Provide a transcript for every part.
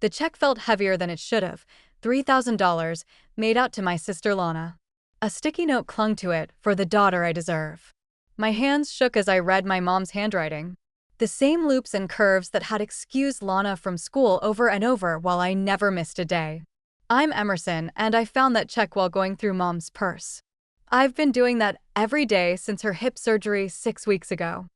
The check felt heavier than it should have. $3,000, made out to my sister Lana. A sticky note clung to it, for the daughter I deserve. My hands shook as I read my mom's handwriting. The same loops and curves that had excused Lana from school over and over while I never missed a day. I'm Emerson, and I found that check while going through mom's purse. I've been doing that every day since her hip surgery 6 weeks ago.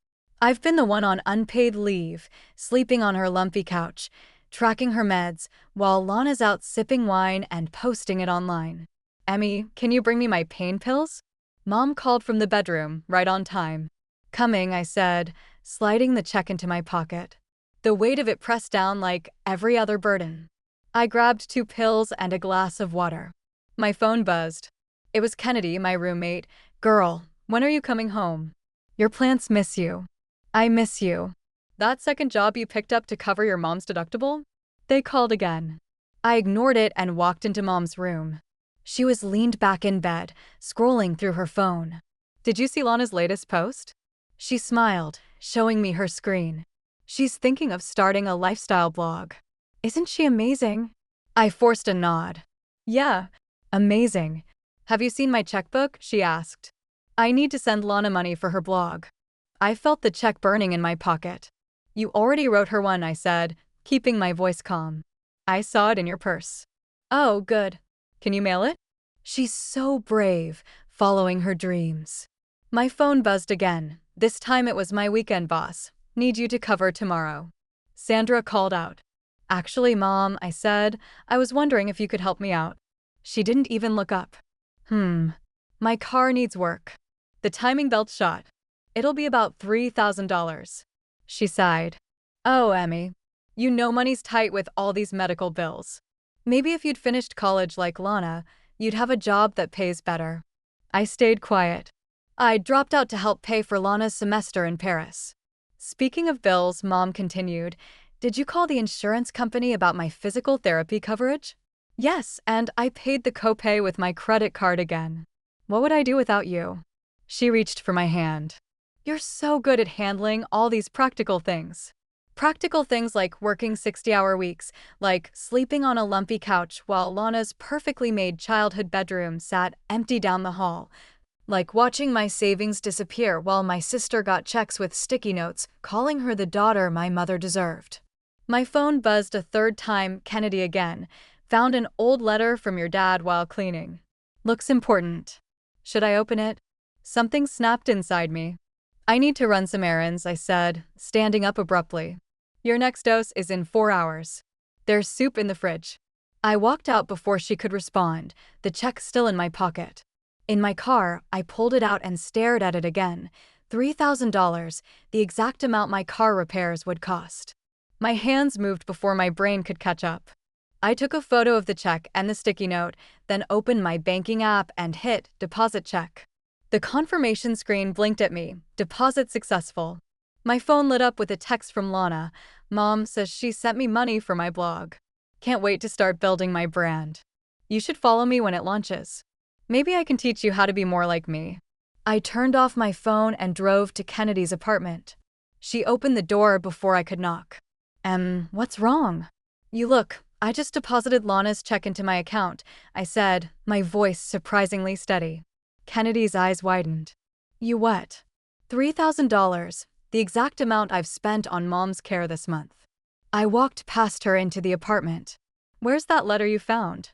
I've been the one on unpaid leave, sleeping on her lumpy couch, tracking her meds, while Lana's out sipping wine and posting it online. Emmy, can you bring me my pain pills? Mom called from the bedroom, right on time. Coming, I said, sliding the check into my pocket. The weight of it pressed down like every other burden. I grabbed 2 pills and a glass of water. My phone buzzed. It was Kennedy, my roommate. Girl, when are you coming home? Your plants miss you. I miss you. That second job you picked up to cover your mom's deductible? They called again. I ignored it and walked into mom's room. She was leaned back in bed, scrolling through her phone. Did you see Lana's latest post? She smiled, showing me her screen. She's thinking of starting a lifestyle blog. Isn't she amazing? I forced a nod. Yeah, amazing. Have you seen my checkbook? She asked. I need to send Lana money for her blog. I felt the check burning in my pocket. You already wrote her one, I said, keeping my voice calm. I saw it in your purse. Oh, good. Can you mail it? She's so brave, following her dreams. My phone buzzed again. This time it was my weekend boss. Need you to cover tomorrow. Sandra called out. Actually, Mom, I said, I was wondering if you could help me out. She didn't even look up. My car needs work. The timing belt shot. It'll be about $3,000. She sighed. Oh, Emmy. You know money's tight with all these medical bills. Maybe if you'd finished college like Lana, you'd have a job that pays better. I stayed quiet. I dropped out to help pay for Lana's semester in Paris. Speaking of bills, Mom continued, did you call the insurance company about my physical therapy coverage? Yes, and I paid the copay with my credit card again. What would I do without you? She reached for my hand. You're so good at handling all these practical things. Practical things like working 60-hour weeks, like sleeping on a lumpy couch while Lana's perfectly made childhood bedroom sat empty down the hall, like watching my savings disappear while my sister got checks with sticky notes, calling her the daughter my mother deserved. My phone buzzed a third time. Kennedy again. Found an old letter from your dad while cleaning. Looks important. Should I open it? Something snapped inside me. I need to run some errands, I said, standing up abruptly. Your next dose is in 4 hours. There's soup in the fridge. I walked out before she could respond, the check still in my pocket. In my car, I pulled it out and stared at it again. $3,000, the exact amount my car repairs would cost. My hands moved before my brain could catch up. I took a photo of the check and the sticky note, then opened my banking app and hit deposit check. The confirmation screen blinked at me. Deposit successful. My phone lit up with a text from Lana. Mom says she sent me money for my blog. Can't wait to start building my brand. You should follow me when it launches. Maybe I can teach you how to be more like me. I turned off my phone and drove to Kennedy's apartment. She opened the door before I could knock. What's wrong? You look, I just deposited Lana's check into my account, I said, my voice surprisingly steady. Kennedy's eyes widened. You what? $3,000, the exact amount I've spent on Mom's care this month. I walked past her into the apartment. Where's that letter you found?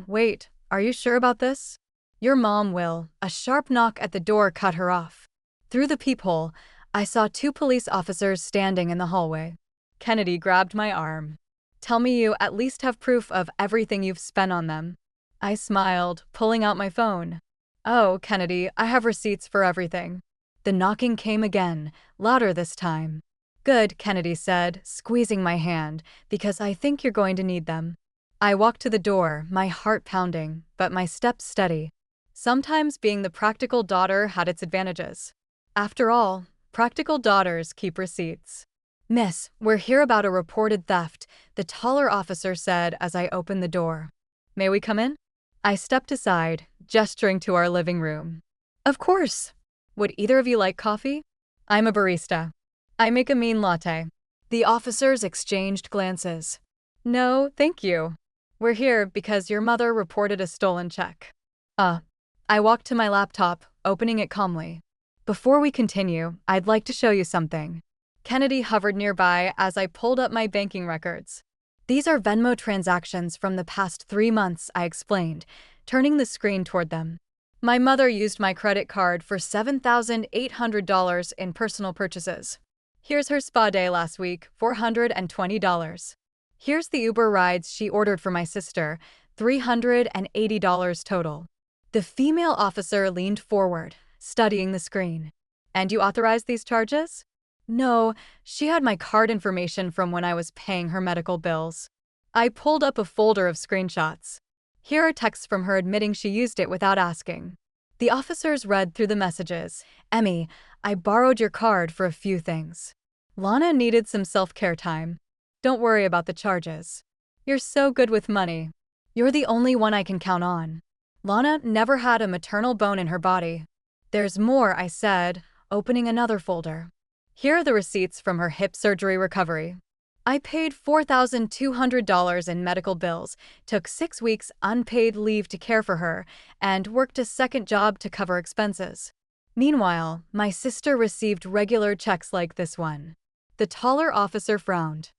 Wait, are you sure about this? Your mom will. A sharp knock at the door cut her off. Through the peephole, I saw 2 police officers standing in the hallway. Kennedy grabbed my arm. Tell me you at least have proof of everything you've spent on them. I smiled, pulling out my phone. Oh, Kennedy, I have receipts for everything. The knocking came again, louder this time. Good, Kennedy said, squeezing my hand, because I think you're going to need them. I walked to the door, my heart pounding, but my steps steady. Sometimes being the practical daughter had its advantages. After all, practical daughters keep receipts. Miss, we're here about a reported theft, the taller officer said as I opened the door. May we come in? I stepped aside, gesturing to our living room. Of course. Would either of you like coffee? I'm a barista. I make a mean latte. The officers exchanged glances. No, thank you. We're here because your mother reported a stolen check. Uh, I walked to my laptop, opening it calmly. Before we continue, I'd like to show you something. Kennedy hovered nearby as I pulled up my banking records. These are Venmo transactions from the past 3 months, I explained, turning the screen toward them. My mother used my credit card for $7,800 in personal purchases. Here's her spa day last week, $420. Here's the Uber rides she ordered for my sister, $380 total. The female officer leaned forward, studying the screen. And you authorized these charges? No, she had my card information from when I was paying her medical bills. I pulled up a folder of screenshots. Here are texts from her admitting she used it without asking. The officers read through the messages. Emmy, I borrowed your card for a few things. Lana needed some self-care time. Don't worry about the charges. You're so good with money. You're the only one I can count on. Lana never had a maternal bone in her body. There's more, I said, opening another folder. Here are the receipts from her hip surgery recovery. I paid $4,200 in medical bills, took 6 weeks unpaid leave to care for her, and worked a second job to cover expenses. Meanwhile, my sister received regular checks like this one. The taller officer frowned.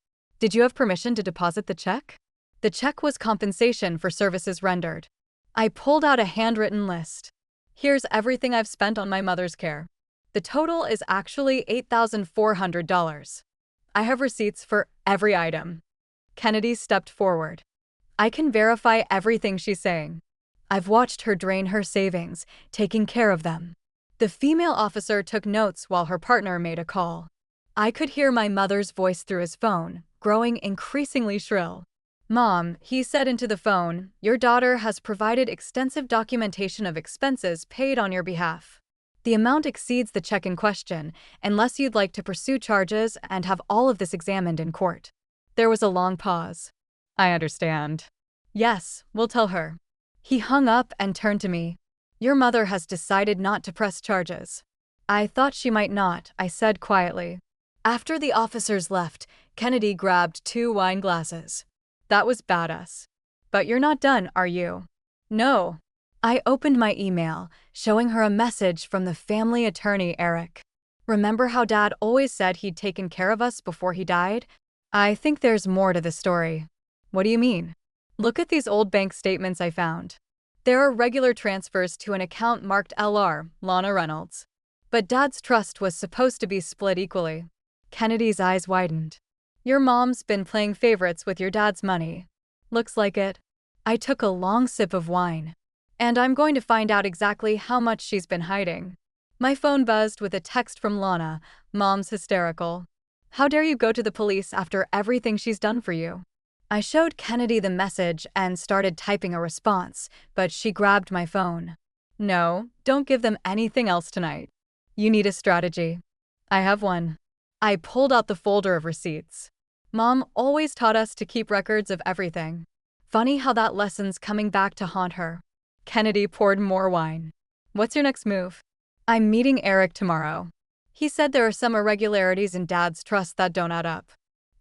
Did you have permission to deposit the check? The check was compensation for services rendered. I pulled out a handwritten list. Here's everything I've spent on my mother's care. The total is actually $8,400. I have receipts for every item. Kennedy stepped forward. I can verify everything she's saying. I've watched her drain her savings, taking care of them. The female officer took notes while her partner made a call. I could hear my mother's voice through his phone, growing increasingly shrill. Mom, he said into the phone, your daughter has provided extensive documentation of expenses paid on your behalf. The amount exceeds the check in question, unless you'd like to pursue charges and have all of this examined in court. There was a long pause. I understand. Yes, we'll tell her. He hung up and turned to me. Your mother has decided not to press charges. I thought she might not, I said quietly. After the officers left, Kennedy grabbed 2 wine glasses. That was badass. But you're not done, are you? No. I opened my email, showing her a message from the family attorney, Eric. Remember how Dad always said he'd taken care of us before he died? I think there's more to the story. What do you mean? Look at these old bank statements I found. There are regular transfers to an account marked LR, Lana Reynolds. But Dad's trust was supposed to be split equally. Kennedy's eyes widened. Your mom's been playing favorites with your dad's money. Looks like it. I took a long sip of wine. And I'm going to find out exactly how much she's been hiding. My phone buzzed with a text from Lana. Mom's hysterical. How dare you go to the police after everything she's done for you? I showed Kennedy the message and started typing a response, but she grabbed my phone. No, don't give them anything else tonight. You need a strategy. I have one. I pulled out the folder of receipts. Mom always taught us to keep records of everything. Funny how that lesson's coming back to haunt her. Kennedy poured more wine. What's your next move? I'm meeting Eric tomorrow. He said there are some irregularities in Dad's trust that don't add up.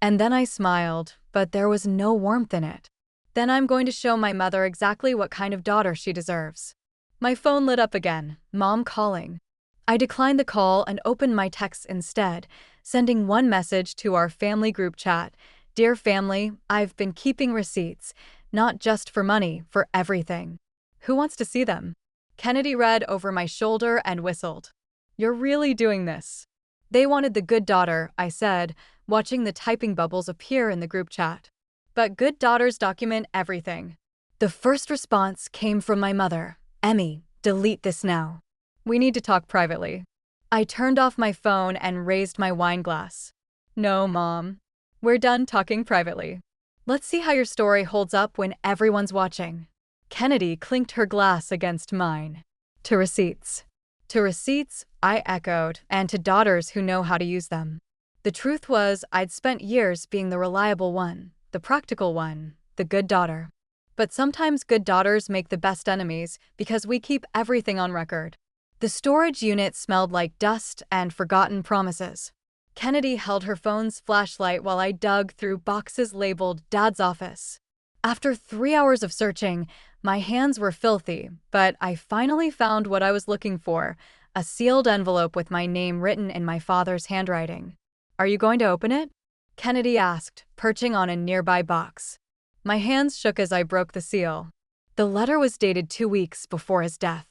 And then I smiled, but there was no warmth in it. Then I'm going to show my mother exactly what kind of daughter she deserves. My phone lit up again, Mom calling. I declined the call and opened my texts instead, sending one message to our family group chat. Dear family, I've been keeping receipts, not just for money, for everything. Who wants to see them? Kennedy read over my shoulder and whistled. You're really doing this. They wanted the good daughter, I said, watching the typing bubbles appear in the group chat. But good daughters document everything. The first response came from my mother. Emmy, delete this now. We need to talk privately. I turned off my phone and raised my wine glass. No, Mom. We're done talking privately. Let's see how your story holds up when everyone's watching. Kennedy clinked her glass against mine. To receipts. To receipts, I echoed, and to daughters who know how to use them. The truth was, I'd spent years being the reliable one, the practical one, the good daughter. But sometimes good daughters make the best enemies because we keep everything on record. The storage unit smelled like dust and forgotten promises. Kennedy held her phone's flashlight while I dug through boxes labeled Dad's office. After 3 hours of searching, my hands were filthy, but I finally found what I was looking for, a sealed envelope with my name written in my father's handwriting. "Are you going to open it?" Kennedy asked, perching on a nearby box. My hands shook as I broke the seal. The letter was dated 2 weeks before his death.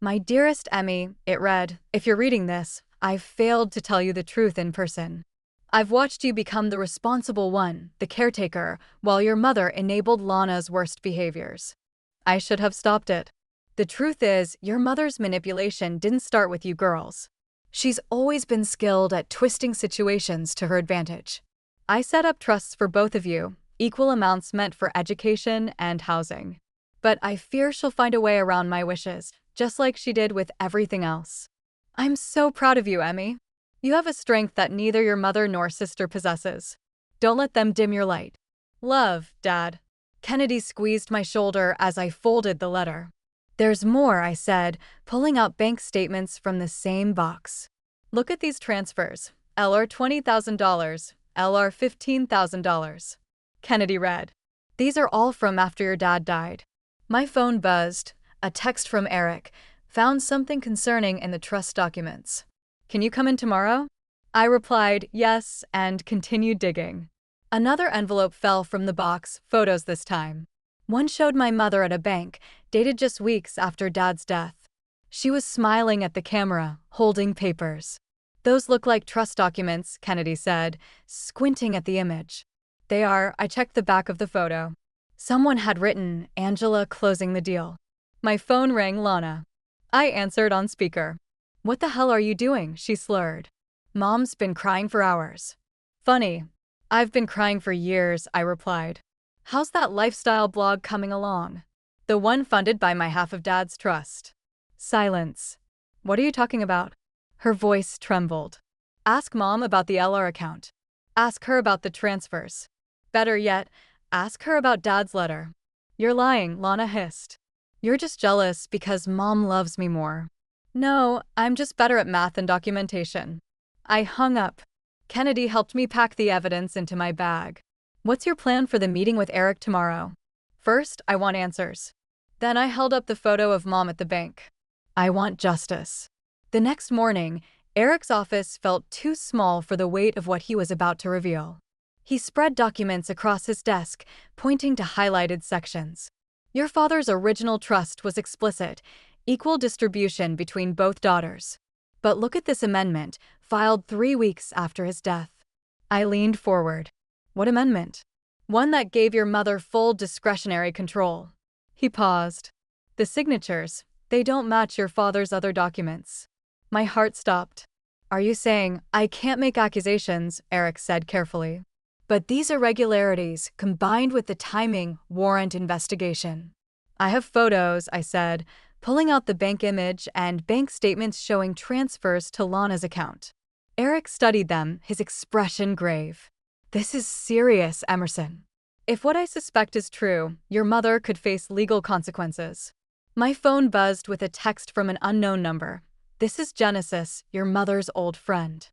"My dearest Emmy," it read, "if you're reading this, I've failed to tell you the truth in person. I've watched you become the responsible one, the caretaker, while your mother enabled Lana's worst behaviors. I should have stopped it. The truth is, your mother's manipulation didn't start with you girls. She's always been skilled at twisting situations to her advantage. I set up trusts for both of you, equal amounts meant for education and housing. But I fear she'll find a way around my wishes, just like she did with everything else. I'm so proud of you, Emmy. You have a strength that neither your mother nor sister possesses. Don't let them dim your light. Love, Dad." Kennedy squeezed my shoulder as I folded the letter. "There's more," I said, pulling out bank statements from the same box. "Look at these transfers. LR $20,000, LR $15,000. Kennedy read. "These are all from after your dad died." My phone buzzed. A text from Eric. "Found something concerning in the trust documents. Can you come in tomorrow?" I replied yes and continued digging. Another envelope fell from the box, photos this time. One showed my mother at a bank, dated just weeks after Dad's death. She was smiling at the camera, holding papers. "Those look like trust documents," Kennedy said, squinting at the image. "They are." I checked the back of the photo. Someone had written, "Angela closing the deal." My phone rang Lana. I answered on speaker. "What the hell are you doing?" she slurred. "Mom's been crying for hours." "Funny. I've been crying for years," I replied. "How's that lifestyle blog coming along?" "The one funded by my half of Dad's trust." Silence. "What are you talking about?" Her voice trembled. "Ask Mom about the LR account. Ask her about the transfers. Better yet, ask her about Dad's letter." "You're lying," Lana hissed. "You're just jealous because Mom loves me more." "No, I'm just better at math and documentation." I hung up. Kennedy helped me pack the evidence into my bag. "What's your plan for the meeting with Eric tomorrow?" "First, I want answers." Then I held up the photo of Mom at the bank. "I want justice." The next morning, Eric's office felt too small for the weight of what he was about to reveal. He spread documents across his desk, pointing to highlighted sections. "Your father's original trust was explicit, equal distribution between both daughters. But look at this amendment, filed 3 weeks after his death." I leaned forward. "What amendment?" "One that gave your mother full discretionary control." He paused. "The signatures, they don't match your father's other documents." My heart stopped. "Are you saying I can't make accusations?" Eric said carefully. "But these irregularities, combined with the timing, warrant investigation." "I have photos," I said, pulling out the bank image and bank statements showing transfers to Lana's account. Eric studied them, his expression grave. "This is serious, Emerson. If what I suspect is true, your mother could face legal consequences." My phone buzzed with a text from an unknown number. "This is Genesis, your mother's old friend.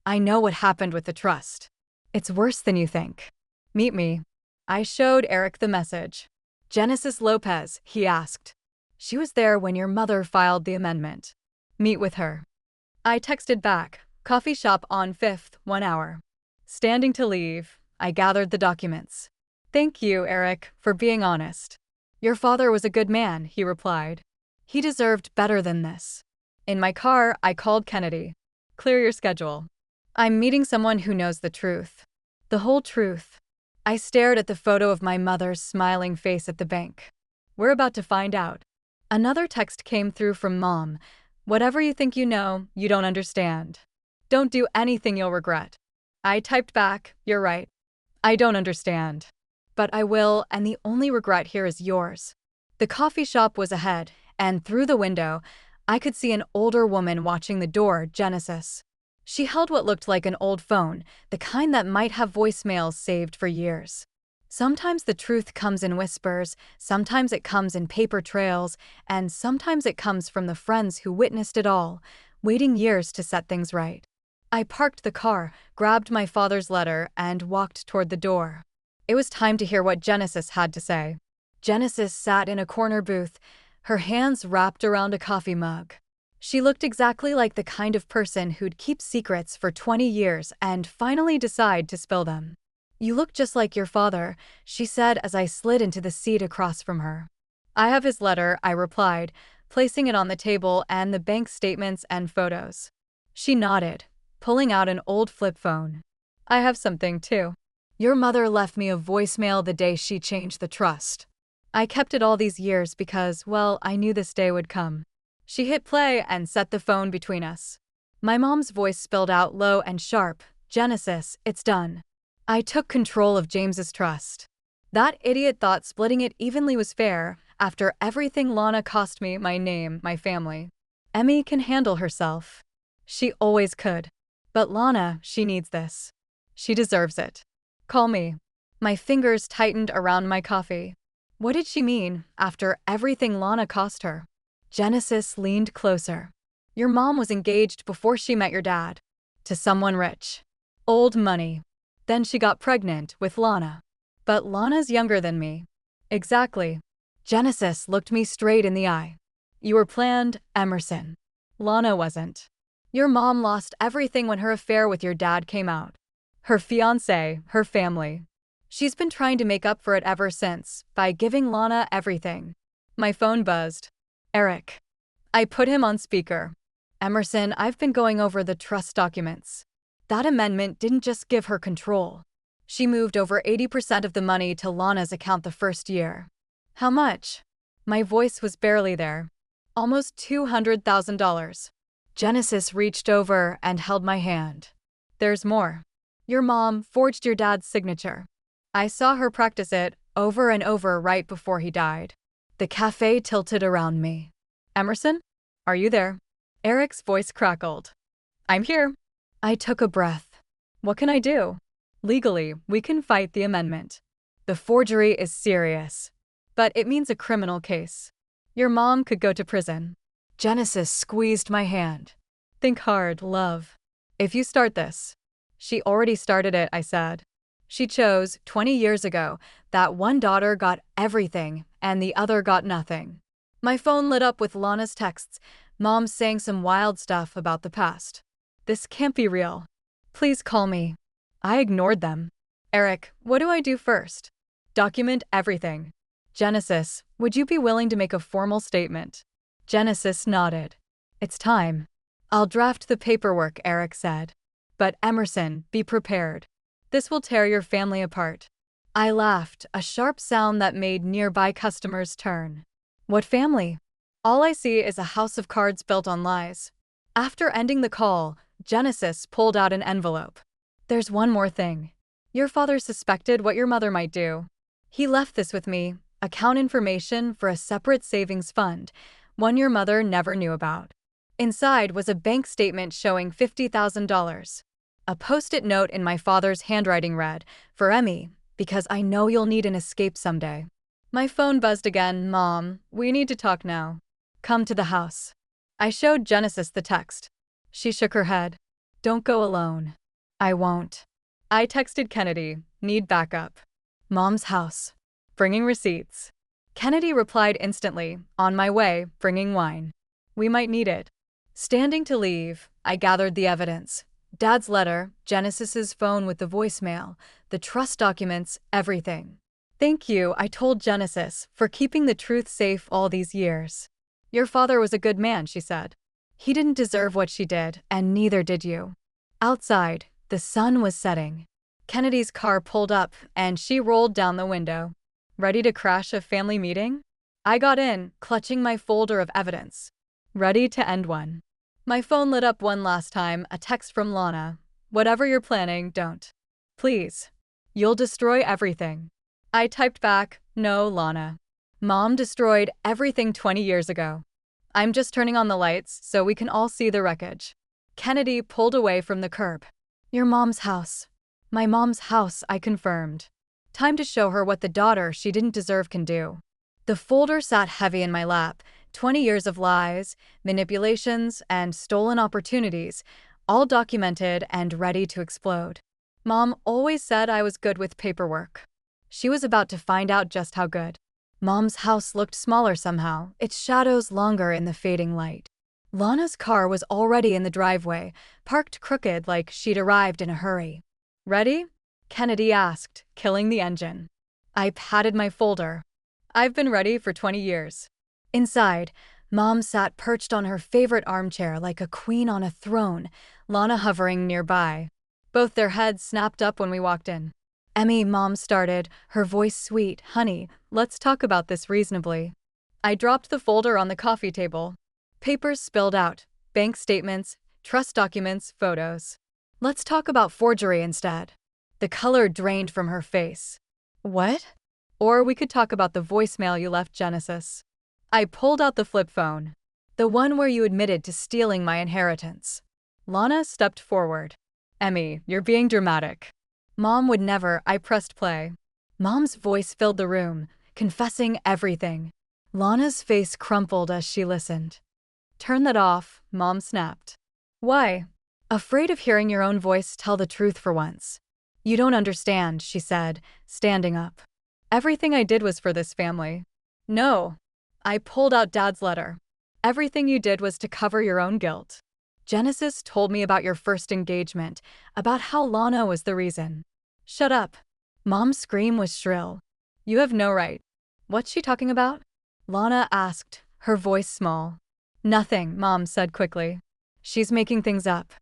I know what happened with the trust. It's worse than you think. Meet me." I showed Eric the message. "Genesis Lopez," he asked. "She was there when your mother filed the amendment. Meet with her." I texted back, "Coffee shop on 5th, 1 hour." Standing to leave, I gathered the documents. "Thank you, Eric, for being honest." "Your father was a good man," he replied. "He deserved better than this." In my car, I called Kennedy. "Clear your schedule. I'm meeting someone who knows the truth. The whole truth." I stared at the photo of my mother's smiling face at the bank. "We're about to find out." Another text came through from Mom. "Whatever you think you know, you don't understand. Don't do anything you'll regret." I typed back, "You're right. I don't understand. But I will, and the only regret here is yours." The coffee shop was ahead, and through the window, I could see an older woman watching the door, Genesis. She held what looked like an old phone, the kind that might have voicemails saved for years. Sometimes the truth comes in whispers, sometimes it comes in paper trails, and sometimes it comes from the friends who witnessed it all, waiting years to set things right. I parked the car, grabbed my father's letter, and walked toward the door. It was time to hear what Genesis had to say. Genesis sat in a corner booth, her hands wrapped around a coffee mug. She looked exactly like the kind of person who'd keep secrets for 20 years and finally decide to spill them. "You look just like your father," she said as I slid into the seat across from her. "I have his letter," I replied, placing it on the table and the bank statements and photos. She nodded, pulling out an old flip phone. "I have something too. Your mother left me a voicemail the day she changed the trust. I kept it all these years because, well, I knew this day would come." She hit play and set the phone between us. My mom's voice spilled out low and sharp, "Genesis, it's done. I took control of James's trust. That idiot thought splitting it evenly was fair after everything Lana cost me, my name, my family. Emmy can handle herself. She always could. But Lana, she needs this. She deserves it. Call me." My fingers tightened around my coffee. What did she mean, after everything Lana cost her? Genesis leaned closer. "Your mom was engaged before she met your dad. To someone rich. Old money. Then she got pregnant with Lana. But Lana's younger than me." "Exactly." Genesis looked me straight in the eye. "You were planned, Emerson. Lana wasn't. Your mom lost everything when her affair with your dad came out. Her fiancé, her family. She's been trying to make up for it ever since, by giving Lana everything." My phone buzzed. "Eric." I put him on speaker. "Emerson, I've been going over the trust documents. That amendment didn't just give her control. She moved over 80% of the money to Lana's account the first year." "How much?" My voice was barely there. "Almost $200,000. Genesis reached over and held my hand. "There's more. Your mom forged your dad's signature. I saw her practice it over and over right before he died." The cafe tilted around me. "Emerson? Are you there?" Eric's voice crackled. "I'm here." I took a breath. "What can I do?" "Legally, we can fight the amendment. The forgery is serious. But it means a criminal case. Your mom could go to prison." Genesis squeezed my hand. "Think hard, love. If you start this." "She already started it," I said. "She chose, 20 years ago, that one daughter got everything and the other got nothing." My phone lit up with Lana's texts, Mom saying some wild stuff about the past. "This can't be real. Please call me." I ignored them. "Eric, what do I do first?" "Document everything." "Genesis, would you be willing to make a formal statement?" Genesis nodded. "It's time." "I'll draft the paperwork," Eric said. "But Emerson, be prepared. This will tear your family apart." I laughed, a sharp sound that made nearby customers turn. "What family?" "All I see is a house of cards built on lies." After ending the call, Genesis pulled out an envelope. "There's one more thing. Your father suspected what your mother might do. He left this with me, account information for a separate savings fund, one your mother never knew about." Inside was a bank statement showing $50,000. A post-it note in my father's handwriting read, "For Emmy, because I know you'll need an escape someday." My phone buzzed again. "Mom, we need to talk now. Come to the house." I showed Genesis the text. She shook her head. "Don't go alone." "I won't." I texted Kennedy, "Need backup." "Mom's house. Bringing receipts." Kennedy replied instantly, "On my way, bringing wine. We might need it." Standing to leave, I gathered the evidence. Dad's letter, Genesis's phone with the voicemail, the trust documents, everything. "Thank you," I told Genesis, "for keeping the truth safe all these years. Your father was a good man," she said. "He didn't deserve what she did, and neither did you." Outside, the sun was setting. Kennedy's car pulled up, and she rolled down the window. "Ready to crash a family meeting?" I got in, clutching my folder of evidence. "Ready to end one." My phone lit up one last time, a text from Lana. "Whatever you're planning, don't. Please. You'll destroy everything." I typed back, "No, Lana. Mom destroyed everything 20 years ago. I'm just turning on the lights so we can all see the wreckage." Kennedy pulled away from the curb. "Your mom's house." "My mom's house," I confirmed. Time to show her what the daughter she didn't deserve can do. The folder sat heavy in my lap, 20 years of lies, manipulations, and stolen opportunities, all documented and ready to explode. Mom always said I was good with paperwork. She was about to find out just how good. Mom's house looked smaller somehow, its shadows longer in the fading light. Lana's car was already in the driveway, parked crooked like she'd arrived in a hurry. "Ready?" Kennedy asked, killing the engine. I patted my folder. "I've been ready for 20 years. Inside, Mom sat perched on her favorite armchair like a queen on a throne, Lana hovering nearby. Both their heads snapped up when we walked in. "Emmy," Mom started, her voice sweet. "Honey, let's talk about this reasonably." I dropped the folder on the coffee table. Papers spilled out, bank statements, trust documents, photos. "Let's talk about forgery instead." The color drained from her face. "What?" "Or we could talk about the voicemail you left Genesis." I pulled out the flip phone. "The one where you admitted to stealing my inheritance." Lana stepped forward. "Emmy, you're being dramatic." "Mom would never." I pressed play. Mom's voice filled the room, confessing everything. Lana's face crumpled as she listened. "Turn that off," Mom snapped. "Why?" "Afraid of hearing your own voice tell the truth for once." "You don't understand," she said, standing up. "Everything I did was for this family." "No." I pulled out Dad's letter. "Everything you did was to cover your own guilt. Genesis told me about your first engagement, about how Lana was the reason." "Shut up." Mom's scream was shrill. "You have no right." "What's she talking about?" Lana asked, her voice small. "Nothing," Mom said quickly. "She's making things up.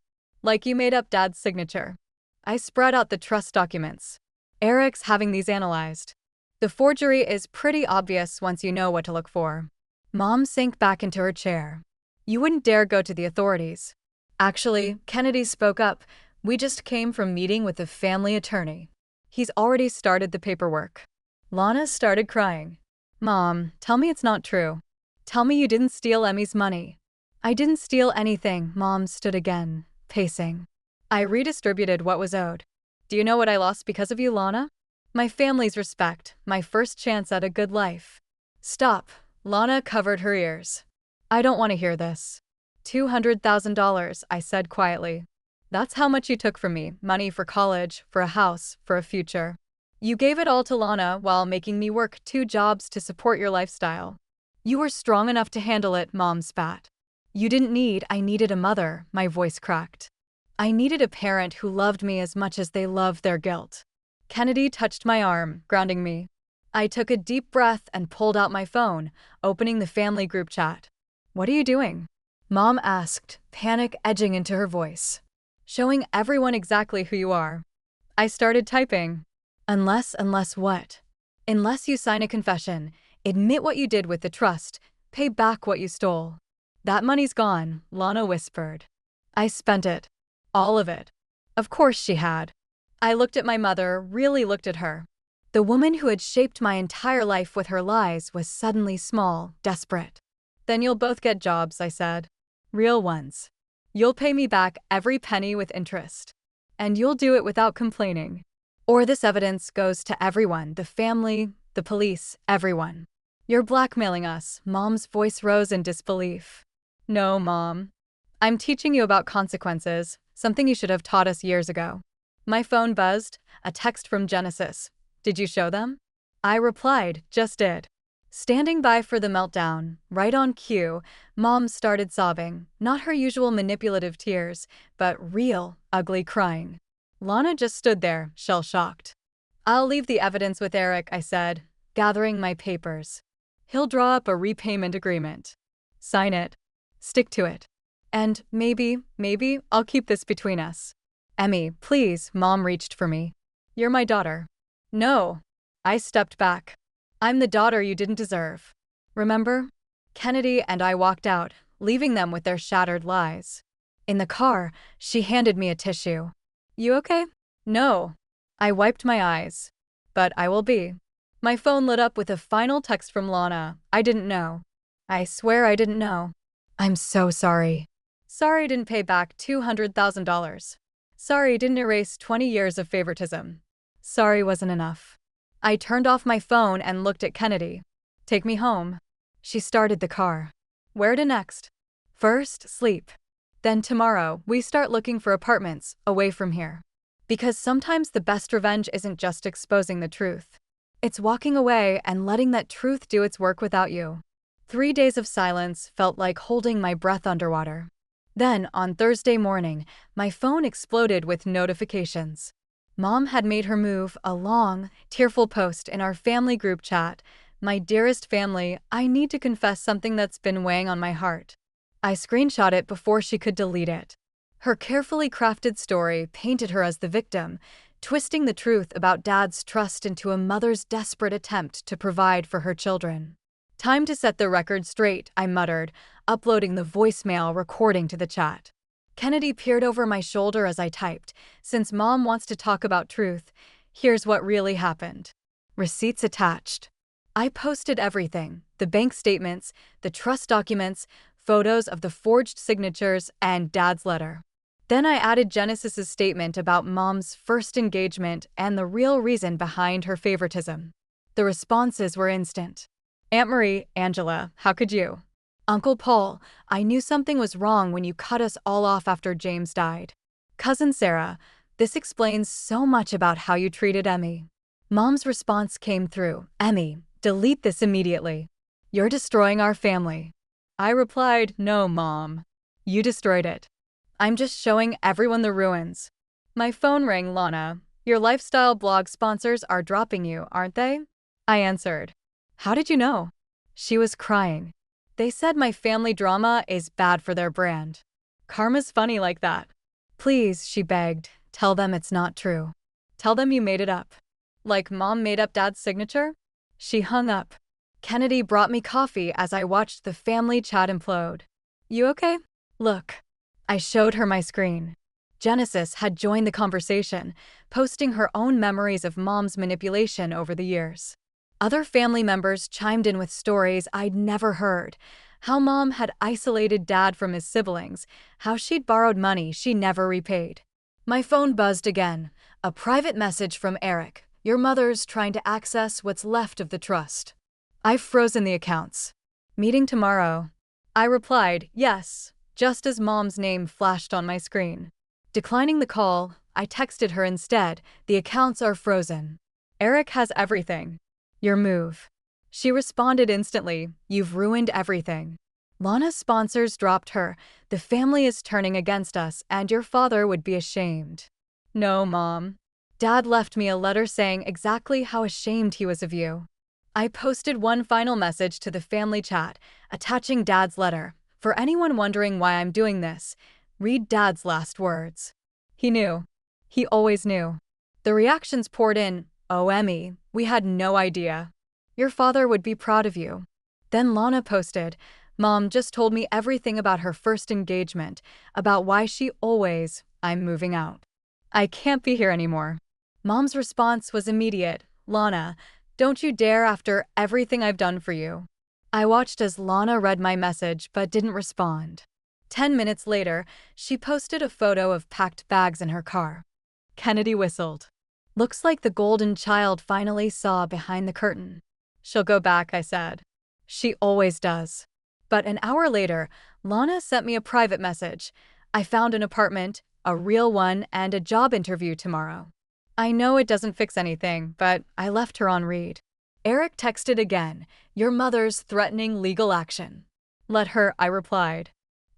Like you made up Dad's signature." I spread out the trust documents. "Eric's having these analyzed. The forgery is pretty obvious once you know what to look for." Mom sank back into her chair. "You wouldn't dare go to the authorities." "Actually," Kennedy spoke up, "we just came from meeting with the family attorney. He's already started the paperwork." Lana started crying. "Mom, tell me it's not true. Tell me you didn't steal Emmy's money." "I didn't steal anything." Mom stood again, pacing. "I redistributed what was owed. Do you know what I lost because of you, Lana? My family's respect, my first chance at a good life." "Stop." Lana covered her ears. "I don't want to hear this." $200,000, I said quietly. "That's how much you took from me, money for college, for a house, for a future. You gave it all to Lana while making me work 2 jobs to support your lifestyle. You were strong enough to handle it," Mom spat. "You didn't need." "I needed a mother," my voice cracked. "I needed a parent who loved me as much as they loved their guilt." Kennedy touched my arm, grounding me. I took a deep breath and pulled out my phone, opening the family group chat. "What are you doing?" Mom asked, panic edging into her voice. "Showing everyone exactly who you are." I started typing. Unless what?" "Unless you sign a confession, admit what you did with the trust, pay back what you stole." "That money's gone," Lana whispered. "I spent it. All of it." Of course she had. I looked at my mother, really looked at her. The woman who had shaped my entire life with her lies was suddenly small, desperate. "Then you'll both get jobs," I said. "Real ones. You'll pay me back every penny with interest. And you'll do it without complaining. Or this evidence goes to everyone, the family, the police, everyone." "You're blackmailing us." Mom's voice rose in disbelief. "No, Mom. I'm teaching you about consequences, something you should have taught us years ago." My phone buzzed, a text from Genesis. "Did you show them?" I replied, "Just did." Standing by for the meltdown, right on cue, Mom started sobbing, not her usual manipulative tears, but real, ugly crying. Lana just stood there, shell-shocked. "I'll leave the evidence with Eric," I said, gathering my papers. "He'll draw up a repayment agreement. Sign it. Stick to it. And maybe, I'll keep this between us." "Emmy, please." Mom reached for me. "You're my daughter." "No." I stepped back. "I'm the daughter you didn't deserve. Remember?" Kennedy and I walked out, leaving them with their shattered lies. In the car, she handed me a tissue. "You okay?" "No." I wiped my eyes. "But I will be." My phone lit up with a final text from Lana. "I didn't know. I swear I didn't know. I'm so sorry. Sorry didn't pay back $200,000. Sorry didn't erase 20 years of favoritism. Sorry wasn't enough." I turned off my phone and looked at Kennedy. "Take me home." She started the car. "Where to next?" "First, sleep. Then tomorrow, we start looking for apartments away from here. Because sometimes the best revenge isn't just exposing the truth. It's walking away and letting that truth do its work without you. 3 days of silence felt like holding my breath underwater. Then, on Thursday morning, my phone exploded with notifications. Mom had made her move, a long, tearful post in our family group chat. My dearest family, I need to confess something that's been weighing on my heart. I screenshot it before she could delete it. Her carefully crafted story painted her as the victim, twisting the truth about Dad's trust into a mother's desperate attempt to provide for her children. Time to set the record straight, I muttered, uploading the voicemail recording to the chat. Kennedy peered over my shoulder as I typed. Since Mom wants to talk about truth, here's what really happened. Receipts attached. I posted everything: the bank statements, the trust documents, photos of the forged signatures, and Dad's letter. Then I added Genesis's statement about Mom's first engagement and the real reason behind her favoritism. The responses were instant. Aunt Marie, Angela, how could you? Uncle Paul, I knew something was wrong when you cut us all off after James died. Cousin Sarah, this explains so much about how you treated Emmy. Mom's response came through. Emmy, delete this immediately. You're destroying our family. I replied, no, Mom. You destroyed it. I'm just showing everyone the ruins. My phone rang. Lana, your lifestyle blog sponsors are dropping you, aren't they? I answered. How did you know? She was crying. They said my family drama is bad for their brand. Karma's funny like that. Please, she begged, tell them it's not true. Tell them you made it up. Like Mom made up Dad's signature? She hung up. Kennedy brought me coffee as I watched the family chat implode. You okay? Look. I showed her my screen. Genesis had joined the conversation, posting her own memories of Mom's manipulation over the years. Other family members chimed in with stories I'd never heard. How Mom had isolated Dad from his siblings, how she'd borrowed money she never repaid. My phone buzzed again. A private message from Eric. Your mother's trying to access what's left of the trust. I've frozen the accounts. Meeting tomorrow. I replied, yes, just as Mom's name flashed on my screen. Declining the call, I texted her instead, the accounts are frozen. Eric has everything. Your move. She responded instantly, you've ruined everything. Lana's sponsors dropped her. The family is turning against us, and your father would be ashamed. No, Mom. Dad left me a letter saying exactly how ashamed he was of you. I posted one final message to the family chat, attaching Dad's letter. For anyone wondering why I'm doing this, read Dad's last words. He knew. He always knew. The reactions poured in. Oh, Emmy, we had no idea. Your father would be proud of you. Then Lana posted, Mom just told me everything about her first engagement, about why she always, I'm moving out. I can't be here anymore. Mom's response was immediate. Lana, don't you dare after everything I've done for you. I watched as Lana read my message but didn't respond. 10 minutes later, she posted a photo of packed bags in her car. Kennedy whistled. Looks like the golden child finally saw behind the curtain. She'll go back, I said. She always does. But an hour later, Lana sent me a private message. I found an apartment, a real one, and a job interview tomorrow. I know it doesn't fix anything, but I left her on read. Eric texted again, your mother's threatening legal action. Let her, I replied.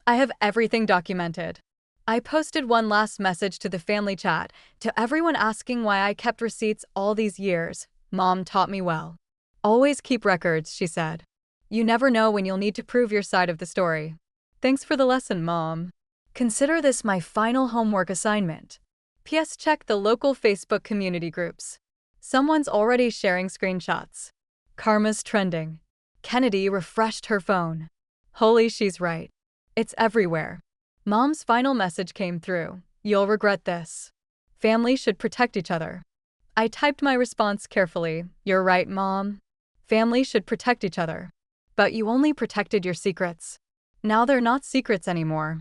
I have everything documented. I posted one last message to the family chat, to everyone asking why I kept receipts all these years. Mom taught me well. Always keep records, she said. You never know when you'll need to prove your side of the story. Thanks for the lesson, Mom. Consider this my final homework assignment. P.S. Check the local Facebook community groups. Someone's already sharing screenshots. Karma's trending. Kennedy refreshed her phone. Holy, she's right. It's everywhere. Mom's final message came through. You'll regret this. Family should protect each other. I typed my response carefully. You're right, Mom. Family should protect each other. But you only protected your secrets. Now they're not secrets anymore.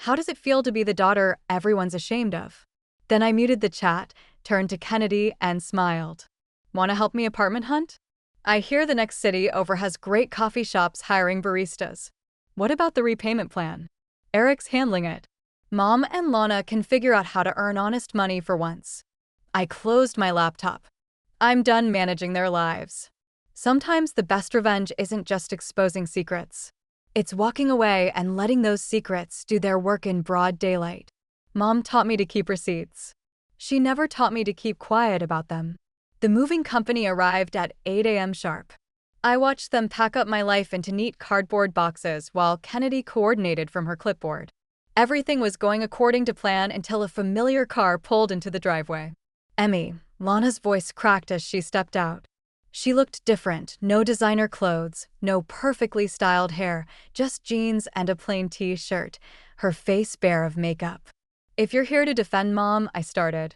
How does it feel to be the daughter everyone's ashamed of? Then I muted the chat, turned to Kennedy, and smiled. Want to help me apartment hunt? I hear the next city over has great coffee shops hiring baristas. What about the repayment plan? Eric's handling it. Mom and Lana can figure out how to earn honest money for once. I closed my laptop. I'm done managing their lives. Sometimes the best revenge isn't just exposing secrets. It's walking away and letting those secrets do their work in broad daylight. Mom taught me to keep receipts. She never taught me to keep quiet about them. The moving company arrived at 8 a.m. sharp. I watched them pack up my life into neat cardboard boxes while Kennedy coordinated from her clipboard. Everything was going according to plan until a familiar car pulled into the driveway. Emmy, Lana's voice cracked as she stepped out. She looked different, no designer clothes, no perfectly styled hair, just jeans and a plain t-shirt, her face bare of makeup. If you're here to defend Mom, I started.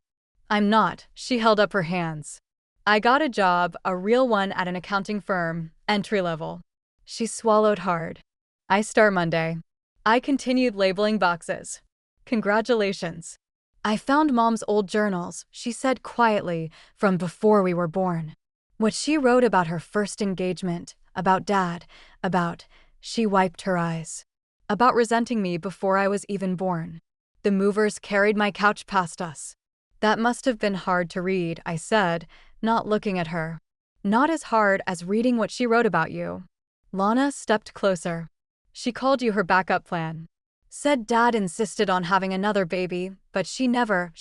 I'm not, she held up her hands. I got a job, a real one at an accounting firm, entry level. She swallowed hard. I start Monday. I continued labeling boxes. Congratulations. I found Mom's old journals, she said quietly, from before we were born. What she wrote about her first engagement, about Dad, she wiped her eyes. About resenting me before I was even born. The movers carried my couch past us. That must have been hard to read, I said, not looking at her. Not as hard as reading what she wrote about you. Lana stepped closer. She called you her backup plan. Said Dad insisted on having another baby, but she never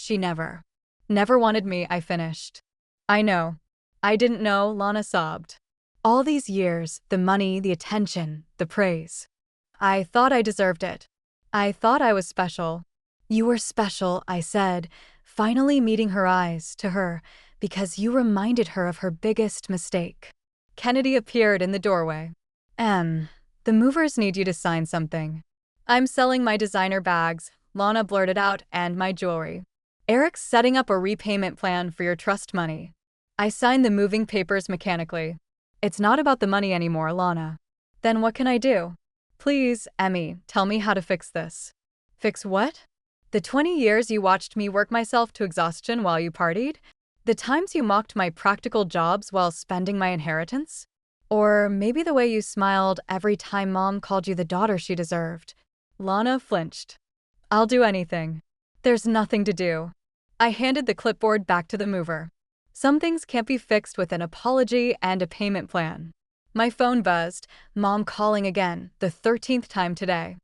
wanted me, I finished. I know. I didn't know, Lana sobbed. All these years, the money, the attention, the praise. I thought I deserved it. I thought I was special. You were special, I said, finally meeting her eyes to her, because you reminded her of her biggest mistake. Kennedy appeared in the doorway. The movers need you to sign something. I'm selling my designer bags, Lana blurted out, and my jewelry. Eric's setting up a repayment plan for your trust money. I signed the moving papers mechanically. It's not about the money anymore, Lana. Then what can I do? Please, Emmy, tell me how to fix this. Fix what? The 20 years you watched me work myself to exhaustion while you partied? The times you mocked my practical jobs while spending my inheritance? Or maybe the way you smiled every time Mom called you the daughter she deserved. Lana flinched. I'll do anything. There's nothing to do. I handed the clipboard back to the mover. Some things can't be fixed with an apology and a payment plan. My phone buzzed, Mom calling again, the 13th time today.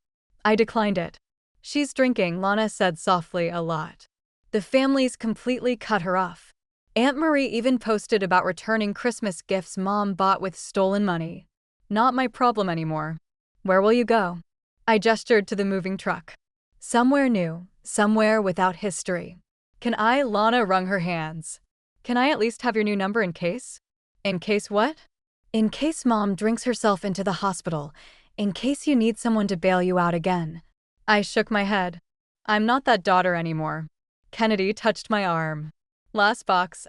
I declined it. She's drinking, Lana said softly, a lot. The family's completely cut her off. Aunt Marie even posted about returning Christmas gifts Mom bought with stolen money. Not my problem anymore. Where will you go? I gestured to the moving truck. Somewhere new, somewhere without history. Can I? Lana wrung her hands. Can I at least have your new number in case? In case what? In case Mom drinks herself into the hospital. In case you need someone to bail you out again. I shook my head. I'm not that daughter anymore. Kennedy touched my arm. Last box,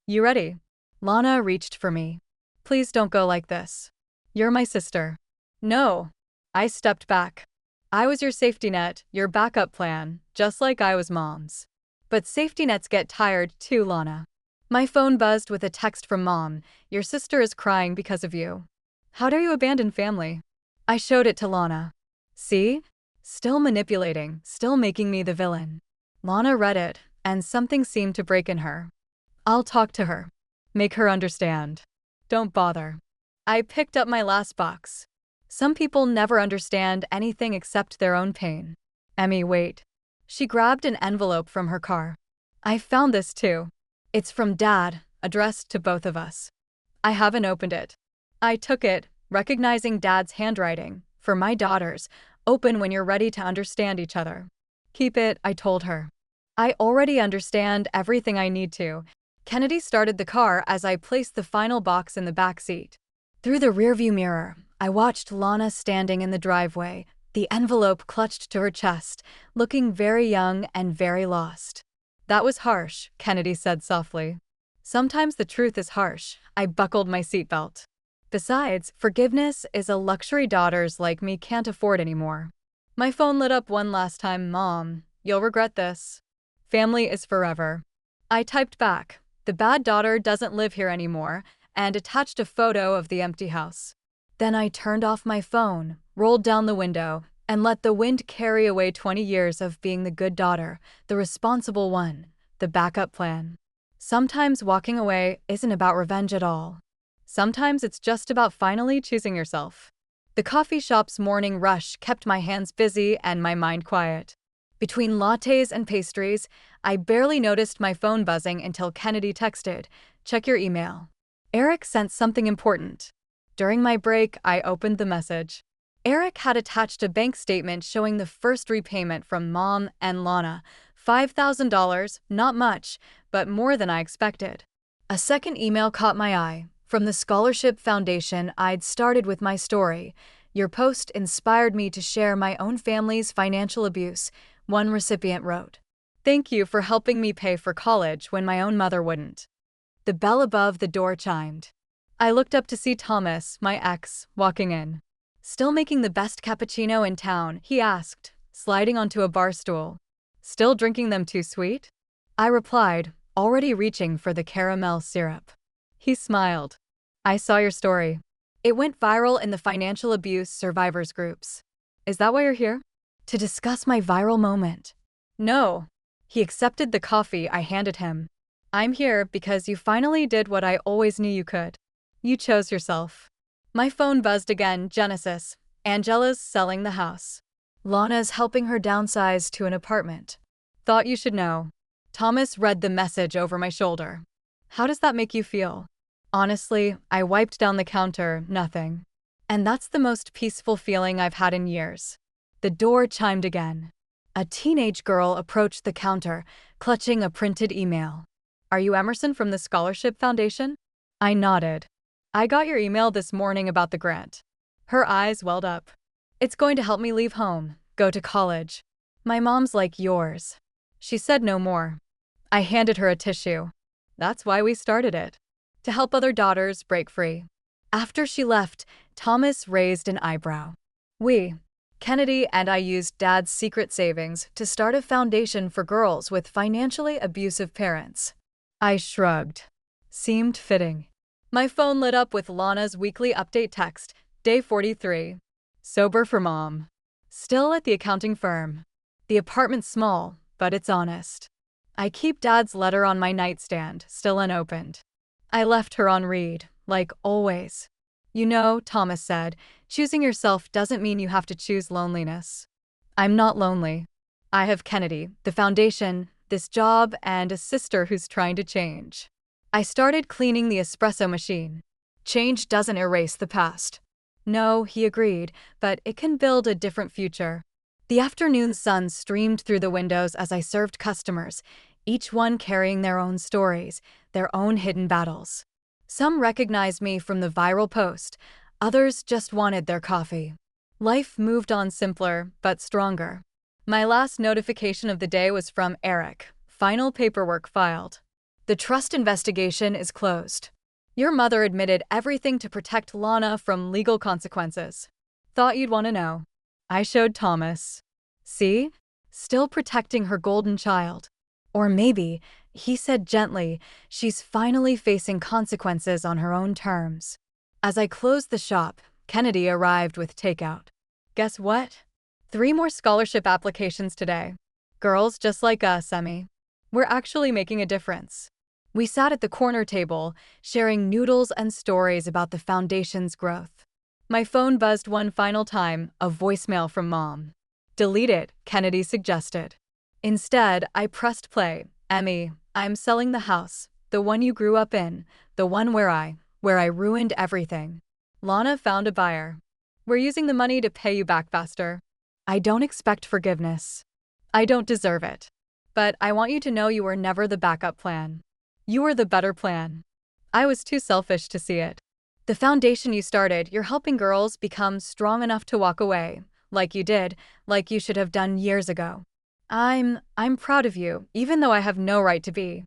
You ready? Lana reached for me. Please don't go like this. You're my sister. No. I stepped back. I was your safety net, your backup plan, just like I was Mom's. But safety nets get tired too, Lana. My phone buzzed with a text from Mom. Your sister is crying because of you. How dare you abandon family? I showed it to Lana. See? Still manipulating, still making me the villain. Lana read it, and something seemed to break in her. I'll talk to her. Make her understand. Don't bother. I picked up my last box. Some people never understand anything except their own pain. Emmy, wait. She grabbed an envelope from her car. I found this too. It's from Dad, addressed to both of us. I haven't opened it. I took it, recognizing Dad's handwriting. For my daughters, open when you're ready to understand each other. Keep it, I told her. I already understand everything I need to. Kennedy started the car as I placed the final box in the back seat. Through the rearview mirror, I watched Lana standing in the driveway, the envelope clutched to her chest, looking very young and very lost. That was harsh, Kennedy said softly. Sometimes the truth is harsh. I buckled my seatbelt. Besides, forgiveness is a luxury daughters like me can't afford anymore. My phone lit up one last time. Mom, you'll regret this. Family is forever. I typed back, the bad daughter doesn't live here anymore, and attached a photo of the empty house. Then I turned off my phone, rolled down the window, and let the wind carry away 20 years of being the good daughter, the responsible one, the backup plan. Sometimes walking away isn't about revenge at all. Sometimes it's just about finally choosing yourself. The coffee shop's morning rush kept my hands busy and my mind quiet. Between lattes and pastries, I barely noticed my phone buzzing until Kennedy texted, "Check your email." Eric sent something important. During my break, I opened the message. Eric had attached a bank statement showing the first repayment from Mom and Lana, $5,000, not much, but more than I expected. A second email caught my eye. From the scholarship foundation I'd started with my story. "Your post inspired me to share my own family's financial abuse," one recipient wrote. "Thank you for helping me pay for college when my own mother wouldn't." The bell above the door chimed. I looked up to see Thomas, my ex, walking in. "Still making the best cappuccino in town?" he asked, sliding onto a bar stool. "Still drinking them too sweet?" I replied, already reaching for the caramel syrup. He smiled. "I saw your story. It went viral in the financial abuse survivors groups. Is that why you're here? To discuss my viral moment?" "No." He accepted the coffee I handed him. "I'm here because you finally did what I always knew you could. You chose yourself." My phone buzzed again. Genesis. "Angela's selling the house. Lana's helping her downsize to an apartment. Thought you should know." Thomas read the message over my shoulder. "How does that make you feel?" Honestly, I wiped down the counter, nothing. And that's the most peaceful feeling I've had in years. The door chimed again. A teenage girl approached the counter, clutching a printed email. "Are you Emerson from the Scholarship Foundation?" I nodded. "I got your email this morning about the grant." Her eyes welled up. "It's going to help me leave home, go to college. My mom's like yours." She said no more. I handed her a tissue. "That's why we started it. To help other daughters break free." After she left, Thomas raised an eyebrow. Kennedy and I used Dad's secret savings to start a foundation for girls with financially abusive parents." I shrugged. Seemed fitting. My phone lit up with Lana's weekly update text, "Day 43. Sober for Mom. Still at the accounting firm. The apartment's small, but it's honest. I keep Dad's letter on my nightstand, still unopened." I left her on read, like always. "You know," Thomas said, "choosing yourself doesn't mean you have to choose loneliness." I'm not lonely. I have Kennedy, the foundation, this job, and a sister who's trying to change. I started cleaning the espresso machine. "Change doesn't erase the past." "No," he agreed, "but it can build a different future." The afternoon sun streamed through the windows as I served customers, each one carrying their own stories, their own hidden battles. Some recognized me from the viral post, others just wanted their coffee. Life moved on simpler, but stronger. My last notification of the day was from Eric. "Final paperwork filed. The trust investigation is closed. Your mother admitted everything to protect Lana from legal consequences. Thought you'd want to know." I showed Thomas. "See? Still protecting her golden child. Or maybe," he said gently, "she's finally facing consequences on her own terms." As I closed the shop, Kennedy arrived with takeout. "Guess what? 3 more scholarship applications today. Girls just like us, Emmy. We're actually making a difference." We sat at the corner table, sharing noodles and stories about the foundation's growth. My phone buzzed one final time, a voicemail from Mom. "Delete it," Kennedy suggested. Instead, I pressed play. "Emmy, I'm selling the house, the one you grew up in, the one where I ruined everything. Lana found a buyer. We're using the money to pay you back faster. I don't expect forgiveness. I don't deserve it. But I want you to know you were never the backup plan. You were the better plan. I was too selfish to see it. The foundation you started, you're helping girls become strong enough to walk away, like you did, like you should have done years ago. I'm proud of you, even though I have no right to be."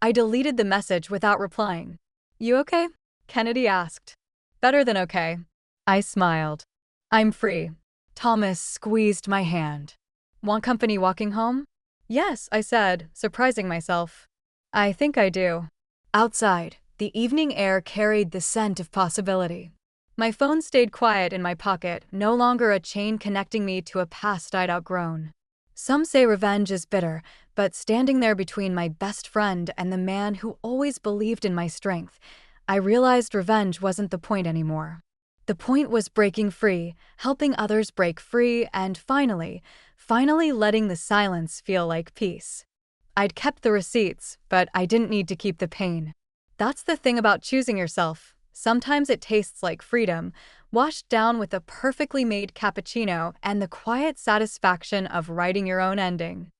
I deleted the message without replying. "You okay?" Kennedy asked. "Better than okay." I smiled. "I'm free." Thomas squeezed my hand. "Want company walking home?" "Yes," I said, surprising myself. "I think I do." Outside, the evening air carried the scent of possibility. My phone stayed quiet in my pocket, no longer a chain connecting me to a past I'd outgrown. Some say revenge is bitter, but standing there between my best friend and the man who always believed in my strength, I realized revenge wasn't the point anymore. The point was breaking free, helping others break free, and finally letting the silence feel like peace. I'd kept the receipts, but I didn't need to keep the pain. That's the thing about choosing yourself. Sometimes it tastes like freedom, washed down with a perfectly made cappuccino and the quiet satisfaction of writing your own ending.